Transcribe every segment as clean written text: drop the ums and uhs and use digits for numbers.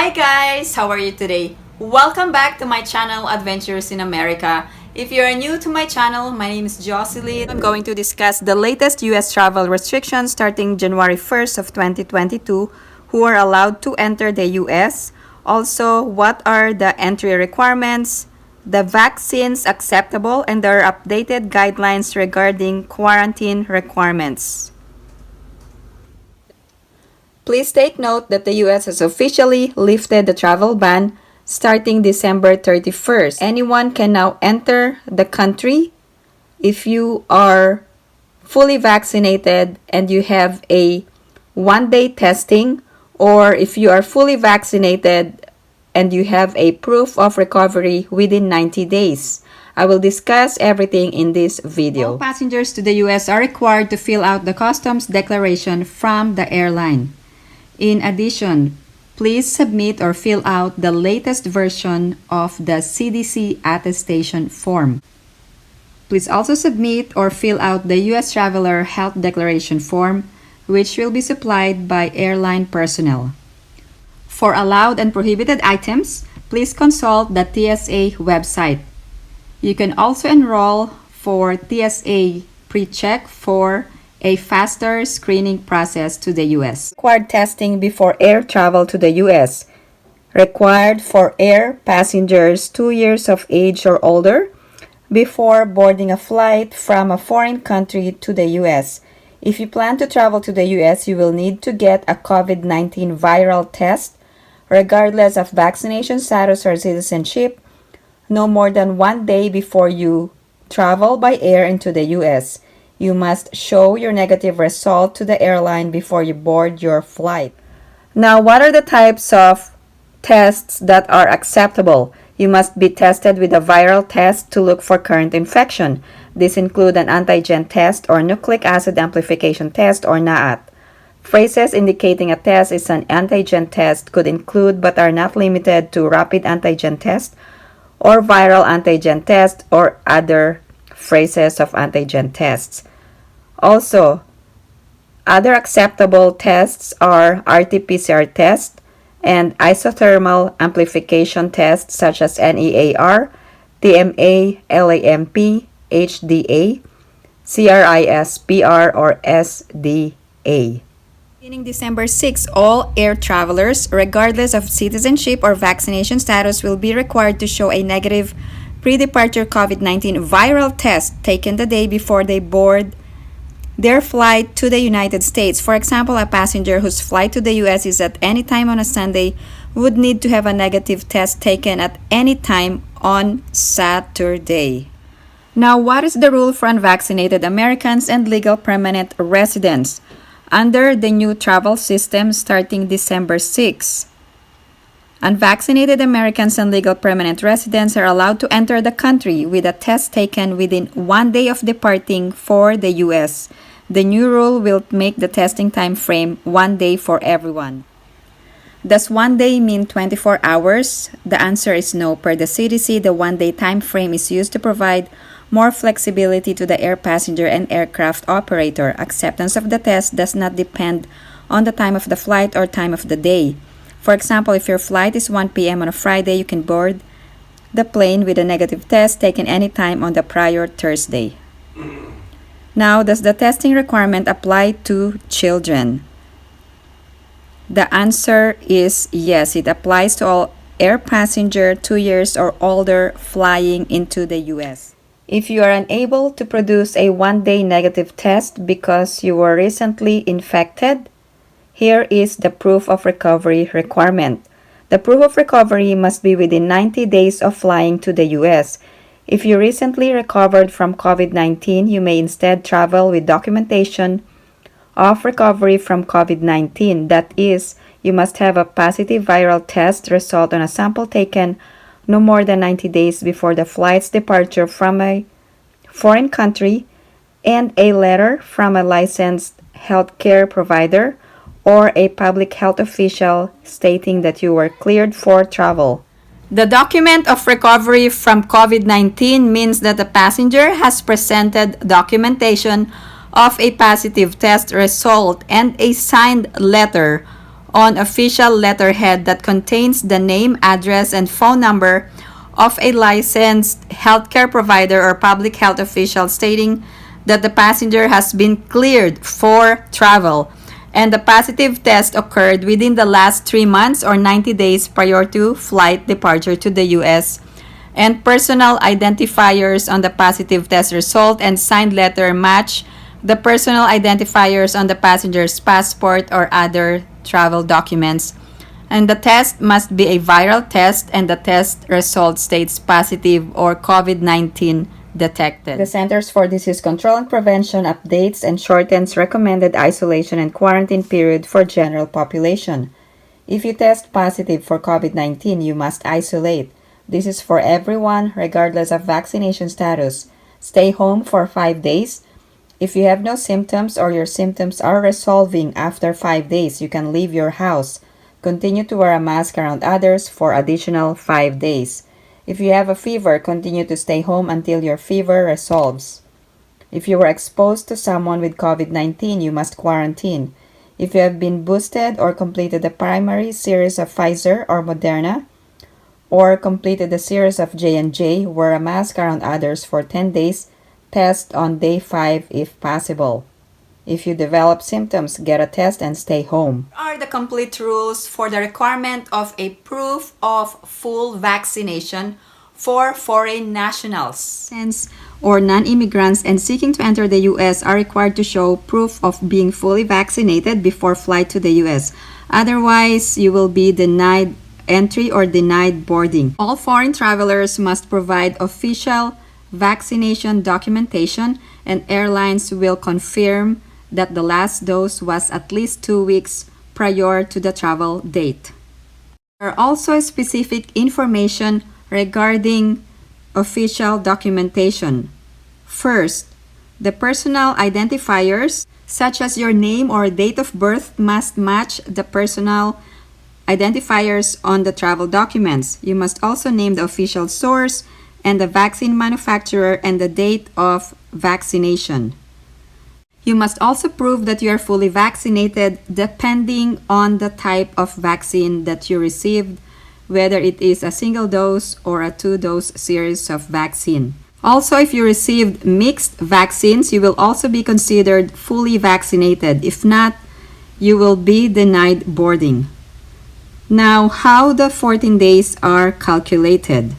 Hi guys! How are you today? Welcome back to my channel, Adventures in America. If you are new to my channel, my name is Jocelyn. I'm going to discuss the latest US travel restrictions starting January 1st of 2022, who are allowed to enter the US. Also, what are the entry requirements, the vaccines acceptable, and their updated guidelines regarding quarantine requirements. Please take note that the US has officially lifted the travel ban starting December 31st. Anyone can now enter the country if you are fully vaccinated and you have a one-day testing, or if you are fully vaccinated and you have a proof of recovery within 90 days. I will discuss everything in this video. All passengers to the US are required to fill out the customs declaration from the airline. In addition, please submit or fill out the latest version of the CDC Attestation Form. Please also submit or fill out the U.S. Traveler Health Declaration Form, which will be supplied by airline personnel. For allowed and prohibited items, please consult the TSA website. You can also enroll for TSA pre-check for a faster screening process to the U.S. Required testing before air travel to the U.S. Required for air passengers 2 years of age or older before boarding a flight from a foreign country to the U.S. If you plan to travel to the U.S., you will need to get a COVID-19 viral test, regardless of vaccination status or citizenship, no more than 1 day before you travel by air into the U.S. You must show your negative result to the airline before you board your flight. Now, what are the types of tests that are acceptable? You must be tested with a viral test to look for current infection. These include an antigen test or nucleic acid amplification test or NAAT. Phrases indicating a test is an antigen test could include but are not limited to rapid antigen test or viral antigen test or other phrases of antigen tests. Also, other acceptable tests are RT-PCR test and isothermal amplification tests such as NEAR, TMA, LAMP, HDA, CRISPR, or SDA. Beginning December 6, all air travelers, regardless of citizenship or vaccination status, will be required to show a negative pre-departure COVID-19 viral test taken the day before they board their flight to the United States. For example, a passenger whose flight to the US is at any time on a Sunday would need to have a negative test taken at any time on Saturday. Now, what is the rule for unvaccinated Americans and legal permanent residents under the new travel system starting December 6? Unvaccinated Americans and legal permanent residents are allowed to enter the country with a test taken within 1 day of departing for the U.S. The new rule will make the testing time frame 1 day for everyone. Does 1 day mean 24 hours? The answer is no. Per the CDC, the 1 day time frame is used to provide more flexibility to the air passenger and aircraft operator. Acceptance of the test does not depend on the time of the flight or time of the day. For example, if your flight is 1 p.m. on a Friday, you can board the plane with a negative test taken anytime on the prior Thursday. Now, does the testing requirement apply to children? The answer is yes. It applies to all air passenger 2 years or older flying into the U.S. If you are unable to produce a 1 day negative test because you were recently infected, here is the proof of recovery requirement. The proof of recovery must be within 90 days of flying to the U.S. If you recently recovered from COVID-19, you may instead travel with documentation of recovery from COVID-19. That is, you must have a positive viral test result on a sample taken no more than 90 days before the flight's departure from a foreign country and a letter from a licensed healthcare provider or a public health official stating that you were cleared for travel. The document of recovery from COVID-19 means that the passenger has presented documentation of a positive test result and a signed letter on official letterhead that contains the name, address, and phone number of a licensed healthcare provider or public health official stating that the passenger has been cleared for travel and the positive test occurred within the last 3 months or 90 days prior to flight departure to the U.S., and personal identifiers on the positive test result and signed letter match the personal identifiers on the passenger's passport or other travel documents. And the test must be a viral test and the test result states positive or COVID-19 detected. The Centers for Disease Control and Prevention updates and shortens recommended isolation and quarantine period for general population. If you test positive for COVID-19, you must isolate. This is for everyone, regardless of vaccination status. Stay home for 5 days. If you have no symptoms or your symptoms are resolving after 5 days, you can leave your house. Continue to wear a mask around others for additional 5 days. If you have a fever, continue to stay home until your fever resolves. If you were exposed to someone with COVID-19, you must quarantine. If you have been boosted or completed the primary series of Pfizer or Moderna, or completed the series of J&J, wear a mask around others for 10 days. Test on day 5 if possible. If you develop symptoms, get a test and stay home. Are the complete rules for the requirement of a proof of full vaccination for foreign nationals or non-immigrants and seeking to enter the U.S. are required to show proof of being fully vaccinated before flight to the U.S. Otherwise, you will be denied entry or denied boarding. All foreign travelers must provide official vaccination documentation, and airlines will confirm that the last dose was at least 2 weeks prior to the travel date. There are also specific information regarding official documentation. First, the personal identifiers, such as your name or date of birth, must match the personal identifiers on the travel documents. You must also name the official source and the vaccine manufacturer and the date of vaccination. You must also prove that you are fully vaccinated depending on the type of vaccine that you received, whether it is a single dose or a 2-dose series of vaccine. Also, if you received mixed vaccines, you will also be considered fully vaccinated. If not, you will be denied boarding. Now, how the 14 days are calculated.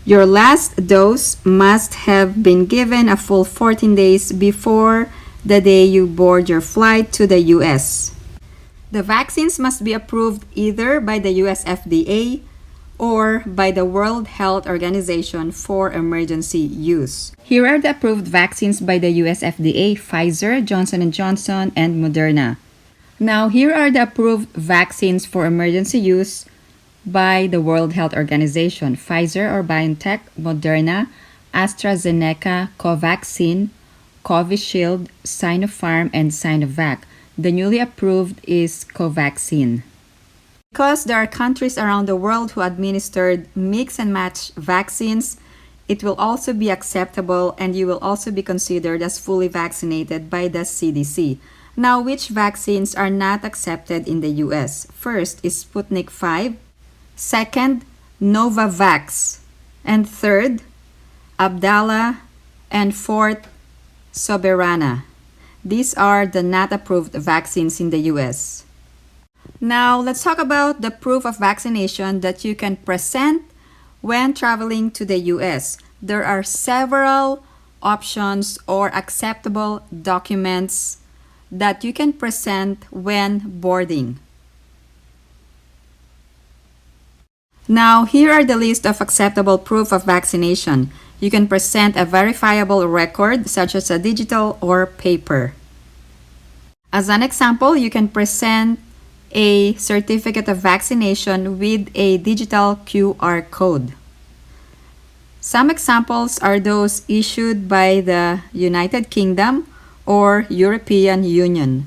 Your last dose must have been given a full 14 days before the day you board your flight to the U.S. The vaccines must be approved either by the Usfda or by the World Health Organization for emergency use. Here are the approved vaccines by the Usfda: Pfizer, Johnson & Johnson, and Moderna. Now, here are the approved vaccines for emergency use by the World Health Organization: Pfizer or BioNTech, Moderna, AstraZeneca, Covaxin, Covishield, Sinopharm, and Sinovac. The newly approved is Covaxin. Because there are countries around the world who administered mix and match vaccines, it will also be acceptable and you will also be considered as fully vaccinated by the CDC. Now, which vaccines are not accepted in the US? First is Sputnik 5. Second, Novavax. And third, Abdala. And fourth, Soberana. These are the not approved vaccines in the US. Now, let's talk about the proof of vaccination that you can present when traveling to the US. There are several options or acceptable documents that you can present when boarding. Now, here are the list of acceptable proof of vaccination. You can present a verifiable record, such as a digital or paper. As an example, you can present a certificate of vaccination with a digital QR code. Some examples are those issued by the United Kingdom or European Union.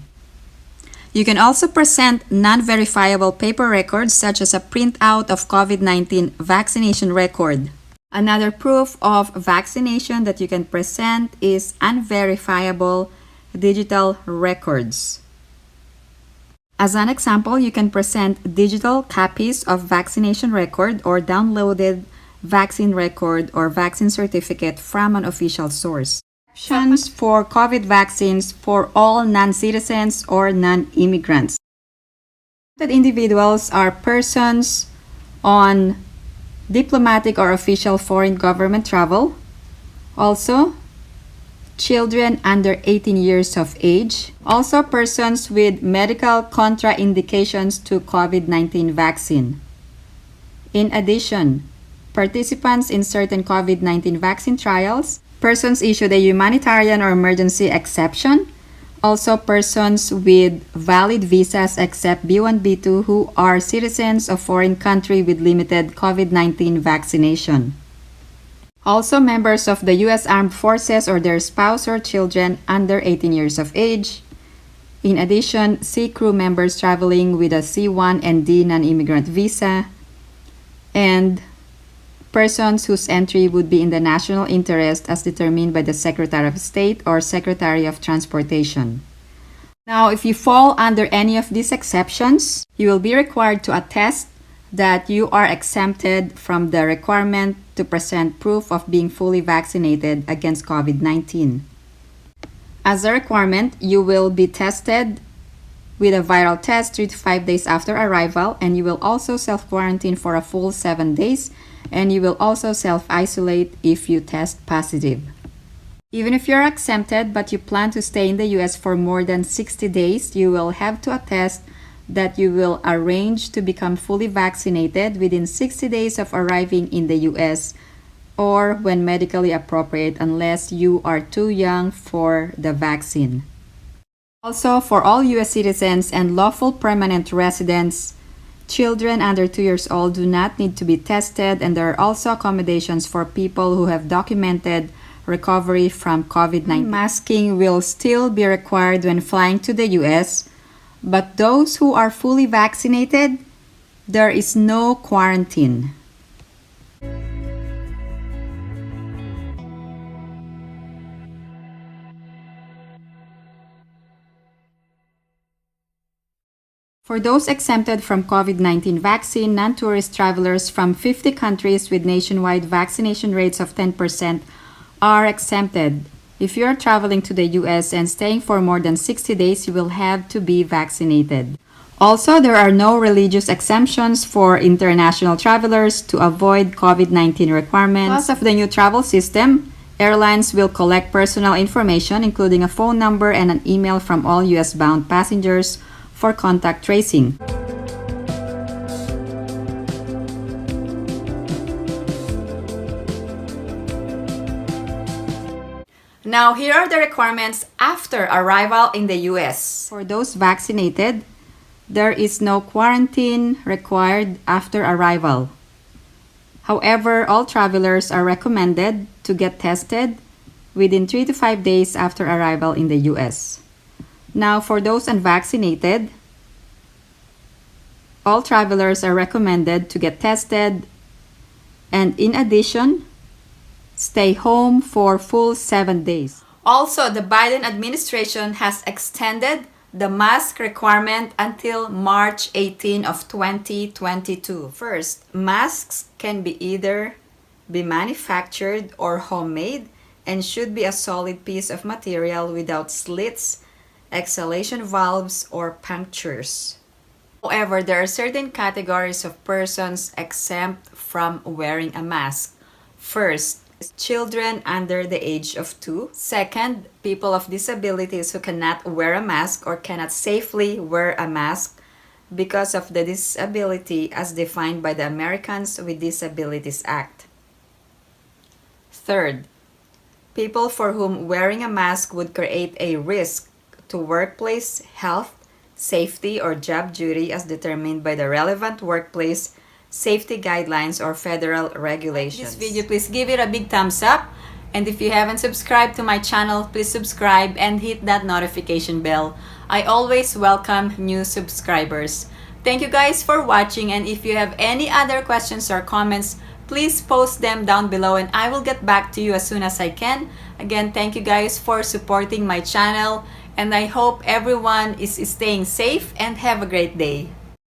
You can also present non-verifiable paper records such as a printout of COVID-19 vaccination record. Another proof of vaccination that you can present is unverifiable digital records. As an example, you can present digital copies of vaccination record or downloaded vaccine record or vaccine certificate from an official source. Options for COVID vaccines for all non-citizens or non-immigrants. Individuals are persons on diplomatic or official foreign government travel. Also, children under 18 years of age. Also, persons with medical contraindications to COVID-19 vaccine. In addition, participants in certain COVID-19 vaccine trials, persons issued a humanitarian or emergency exception, also persons with valid visas except B1, B2 who are citizens of foreign country with limited COVID-19 vaccination. Also members of the U.S. Armed Forces or their spouse or children under 18 years of age. In addition, sea crew members traveling with a C1 and D non-immigrant visa, and persons whose entry would be in the national interest as determined by the Secretary of State or Secretary of Transportation. Now, if you fall under any of these exceptions, you will be required to attest that you are exempted from the requirement to present proof of being fully vaccinated against COVID-19. As a requirement, you will be tested with a viral test 3 to 5 days after arrival, and you will also self-quarantine for a full 7 days, and you will also self-isolate if you test positive. Even if you're exempted but you plan to stay in the U.S. for more than 60 days, you will have to attest that you will arrange to become fully vaccinated within 60 days of arriving in the U.S. or when medically appropriate unless you are too young for the vaccine. Also, for all U.S. citizens and lawful permanent residents, children under 2 years old do not need to be tested, and there are also accommodations for people who have documented recovery from COVID-19. Masking will still be required when flying to the U.S., but those who are fully vaccinated, there is no quarantine. For those exempted from COVID-19 vaccine, non-tourist travelers from 50 countries with nationwide vaccination rates of 10% are exempted. If you are traveling to the U.S. and staying for more than 60 days, you will have to be vaccinated. Also, there are no religious exemptions for international travelers to avoid COVID-19 requirements. Because of the new travel system, airlines will collect personal information, including a phone number and an email from all U.S.-bound passengers for contact tracing. Now, here are the requirements after arrival in the U.S. For those vaccinated, there is no quarantine required after arrival. However, all travelers are recommended to get tested within 3 to 5 days after arrival in the U.S. Now, for those unvaccinated, all travelers are recommended to get tested, and in addition, stay home for full 7 days. Also, the Biden administration has extended the mask requirement until March 18 of 2022. First, masks can be either be manufactured or homemade and should be a solid piece of material without slits, exhalation valves, or punctures. However, there are certain categories of persons exempt from wearing a mask. First, children under the age of 2. Second, people of disabilities who cannot wear a mask or cannot safely wear a mask because of the disability as defined by the Americans with Disabilities Act. Third, people for whom wearing a mask would create a risk to workplace health, safety, or job duty as determined by the relevant workplace safety guidelines or federal regulations. This video, please give it a big thumbs up, and if you haven't subscribed to my channel, please subscribe and hit that notification bell. I always welcome new subscribers. Thank you guys for watching, and if you have any other questions or comments, please post them down below and I will get back to you as soon as I can. Again, thank you guys for supporting my channel, And I hope everyone is staying safe and have a great day.